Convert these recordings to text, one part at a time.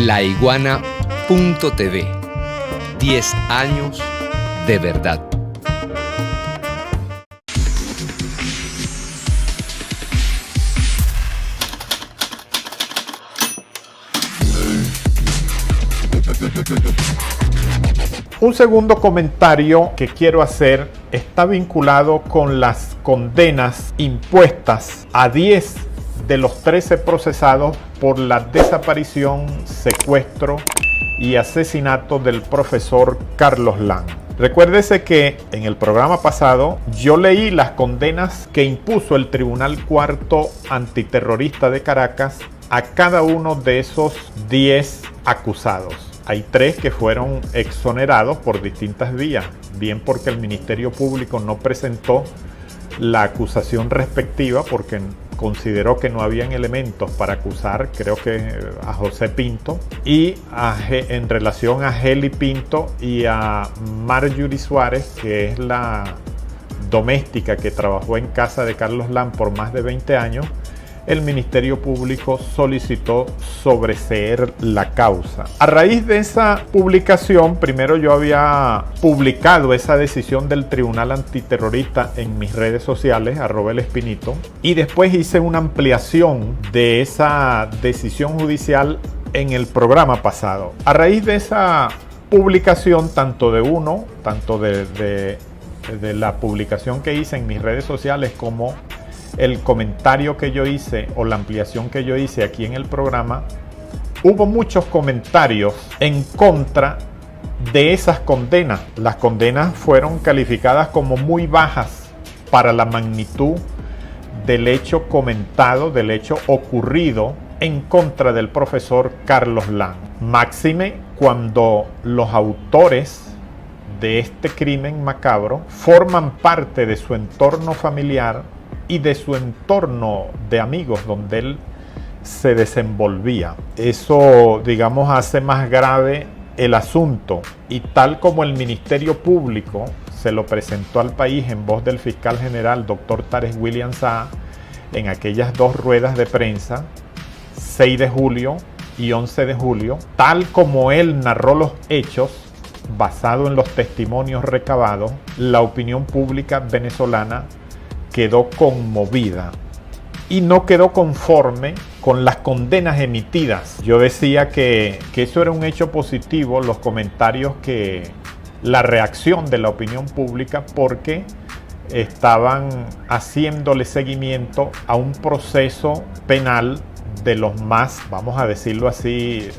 laiguana.tv. 10 años de verdad. Un segundo comentario que quiero hacer está vinculado con las condenas impuestas a 10 de los 13 procesados por la desaparición, secuestro y asesinato del profesor Carlos Lam. Recuérdese que en el programa pasado yo leí las condenas que impuso el Tribunal Cuarto Antiterrorista de Caracas a cada uno de esos 10 acusados. Hay 3 que fueron exonerados por distintas vías, bien porque el Ministerio Público no presentó la acusación respectiva porque consideró que no habían elementos para acusar, creo que a José Pinto, y en relación a Heli Pinto y a Marjorie Suárez, que es la doméstica que trabajó en casa de Carlos Lam por más de 20 años, el Ministerio Público solicitó sobreseer la causa. A raíz de esa publicación, primero yo había publicado esa decisión del Tribunal Antiterrorista en mis redes sociales, @elespinito, y después hice una ampliación de esa decisión judicial en el programa pasado. A raíz de esa publicación, tanto de la publicación que hice en mis redes sociales como el comentario que yo hice o la ampliación que yo hice aquí en el programa, hubo muchos comentarios en contra de esas condenas. Las condenas fueron calificadas como muy bajas para la magnitud del hecho comentado, del hecho ocurrido en contra del profesor Carlos Lam. Máxime cuando los autores de este crimen macabro forman parte de su entorno familiar y de su entorno de amigos donde él se desenvolvía. Eso, digamos, hace más grave el asunto, y tal como el Ministerio Público se lo presentó al país en voz del fiscal general Dr. Tarek William Saá en aquellas 2 ruedas de prensa, 6 de julio y 11 de julio, tal como él narró los hechos basado en los testimonios recabados, la opinión pública venezolana quedó conmovida y no quedó conforme con las condenas emitidas. Yo decía que eso era un hecho positivo, los comentarios, la reacción de la opinión pública, porque estaban haciéndole seguimiento a un proceso penal de los más, vamos a decirlo así,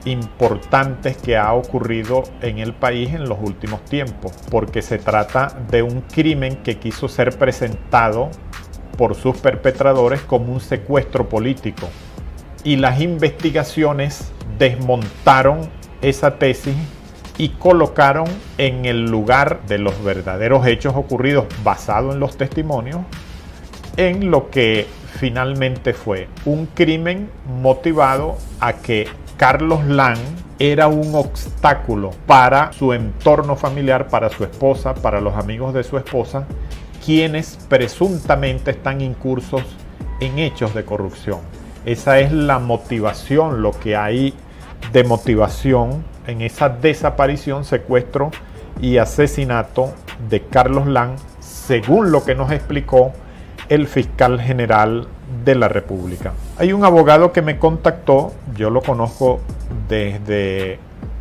importantes que ha ocurrido en el país en los últimos tiempos, porque se trata de un crimen que quiso ser presentado por sus perpetradores como un secuestro político, y las investigaciones desmontaron esa tesis y colocaron en el lugar de los verdaderos hechos ocurridos basado en los testimonios en lo que finalmente fue un crimen motivado a que Carlos Lam era un obstáculo para su entorno familiar, para su esposa, para los amigos de su esposa, quienes presuntamente están incursos en hechos de corrupción. Esa es la motivación, lo que hay de motivación en esa desaparición, secuestro y asesinato de Carlos Lam, según lo que nos explicó el fiscal general de la República. Hay un abogado que me contactó, yo lo conozco desde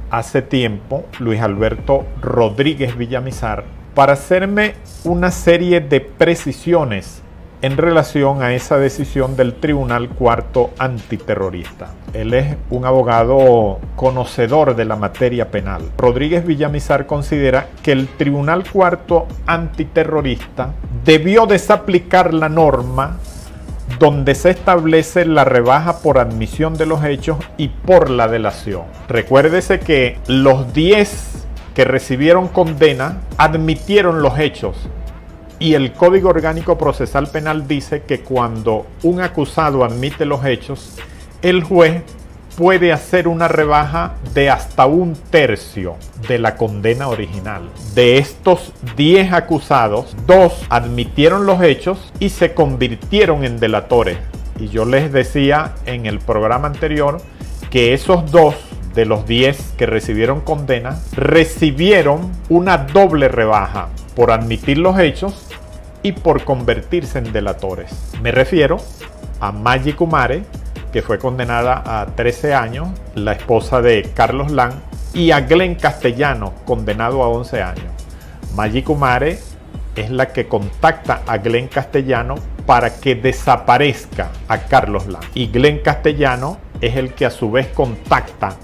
hace tiempo, Luis Alberto Rodríguez Villamizar, para hacerme una serie de precisiones en relación a esa decisión del Tribunal Cuarto Antiterrorista. Él es un abogado conocedor de la materia penal. Rodríguez Villamizar considera que el Tribunal Cuarto Antiterrorista debió desaplicar la norma donde se establece la rebaja por admisión de los hechos y por la delación. Recuérdese que los 10 que recibieron condena admitieron los hechos, y el Código Orgánico Procesal Penal dice que cuando un acusado admite los hechos, el juez puede hacer una rebaja de hasta 1/3 de la condena original. De estos 10 acusados, 2 admitieron los hechos y se convirtieron en delatores. Y yo les decía en el programa anterior que esos 2 de los 10 que recibieron condena recibieron una doble rebaja por admitir los hechos y por convertirse en delatores. Me refiero a Maggie Kumare, que fue condenada a 13 años, la esposa de Carlos Lam, y a Glenn Castellano, condenado a 11 años. Maggie Kumare es la que contacta a Glenn Castellano para que desaparezca a Carlos Lam. Y Glenn Castellano es el que a su vez contacta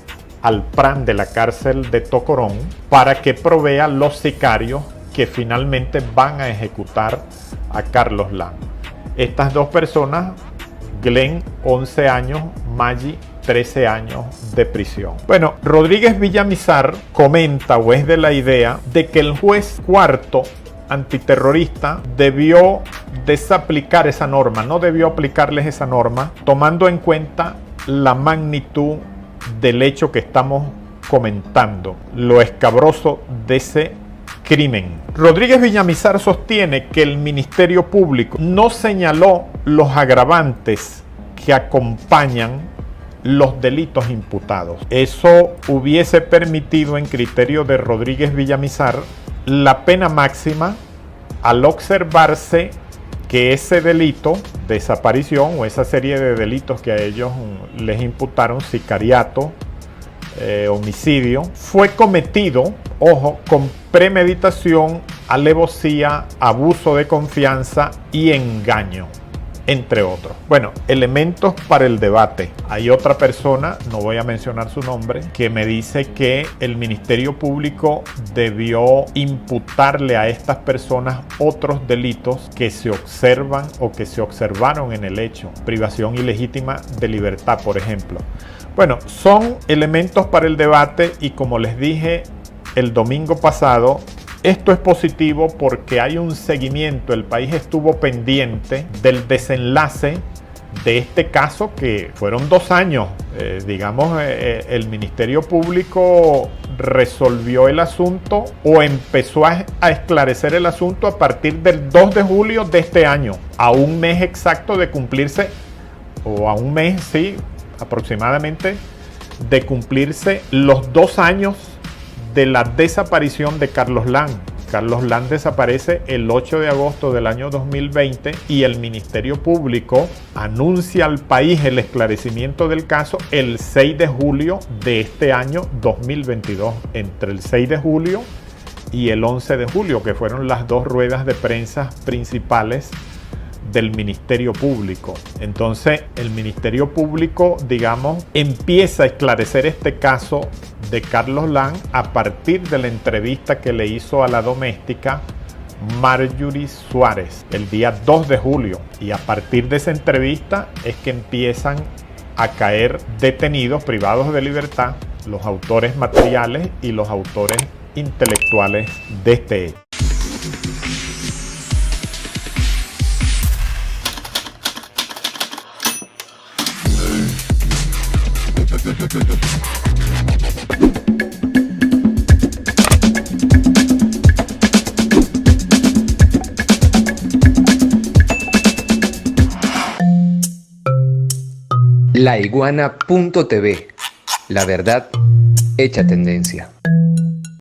al PRAN de la cárcel de Tocorón para que provea los sicarios que finalmente van a ejecutar a Carlos Lam. Estas 2 personas, Glenn 11 años, Maggie 13 años de prisión. Bueno, Rodríguez Villamizar comenta o es de la idea de que el juez cuarto antiterrorista debió desaplicar esa norma, no debió aplicarles esa norma, tomando en cuenta la magnitud del hecho que estamos comentando, lo escabroso de ese crimen. Rodríguez Villamizar sostiene que el Ministerio Público no señaló los agravantes que acompañan los delitos imputados. Eso hubiese permitido, en criterio de Rodríguez Villamizar, la pena máxima al observarse que ese delito, desaparición o esa serie de delitos que a ellos les imputaron, sicariato, homicidio, fue cometido, ojo, con premeditación, alevosía, abuso de confianza y engaño, entre otros. Bueno, elementos para el debate. Hay otra persona, no voy a mencionar su nombre, que me dice que el Ministerio Público debió imputarle a estas personas otros delitos que se observan o que se observaron en el hecho. Privación ilegítima de libertad, por ejemplo. Bueno, son elementos para el debate y, como les dije el domingo pasado, esto es positivo porque hay un seguimiento. El país estuvo pendiente del desenlace de este caso, que fueron 2 años. El Ministerio Público resolvió el asunto o empezó a esclarecer el asunto a partir del 2 de julio de este año, a un mes exacto de cumplirse, o a un mes, sí, aproximadamente, de cumplirse los 2 años de la desaparición de Carlos Lam. Carlos Lam desaparece el 8 de agosto del año 2020 y el Ministerio Público anuncia al país el esclarecimiento del caso el 6 de julio de este año 2022. Entre el 6 de julio y el 11 de julio, que fueron las 2 ruedas de prensa principales del Ministerio Público. Entonces, el Ministerio Público, digamos, empieza a esclarecer este caso de Carlos Lam a partir de la entrevista que le hizo a la doméstica Marjorie Suárez el día 2 de julio. Y a partir de esa entrevista es que empiezan a caer detenidos, privados de libertad, los autores materiales y los autores intelectuales de este hecho. Laiguana.tv. La verdad hecha tendencia.